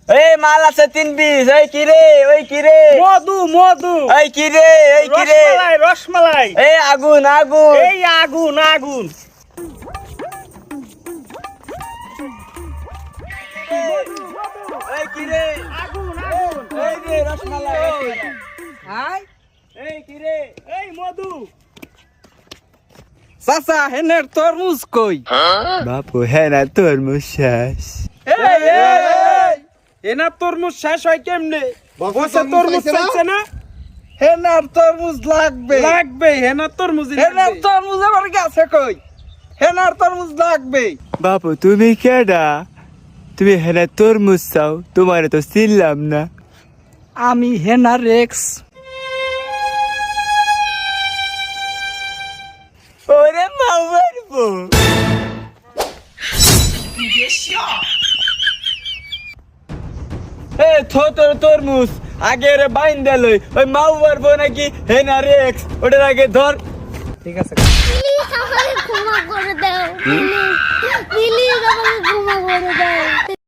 এই মাল আছে 3 পিস। এই কি রে? ওই কি রে? মধু মধু। এই কি রে? এই কি রে? রসমালাই রসমালাই। এই আগুন আগুন। এই আগুন আগুন। এই কি রে? আগুন আগুন। এই রে রসমালাই। হাই এই কি রে? এই মধু। চাচা হেনের তরমুজ কই? বাপু হ্যাঁ না তরমুজ শেষ। এই এই এনা তরমুজ শেষ হয় কেমনে? বসে তরমুজ চাইছে না? হেনার তরমুজ লাগবে। লাগবে হেনা তরমুজ। হেনার তরমুজ আমার কাছে কই? হেনার তরমুজ লাগবে। বাপু তুমি কেডা? তুমি হ্যাঁ তরমুজ চাও? তোমার তো চিনলাম না। আমি হেনার রেক্স। ওরে মাউয়ার বউ। এ তোর তরমুজ আগে রে বাইন দিল। ওই মাউয়ার বউ নাকি হেনা রেক্স, ওটার আগে ধর। ঠিক আছে। প্লিজ আমাকে ক্ষমা করে দাও প্লিজ।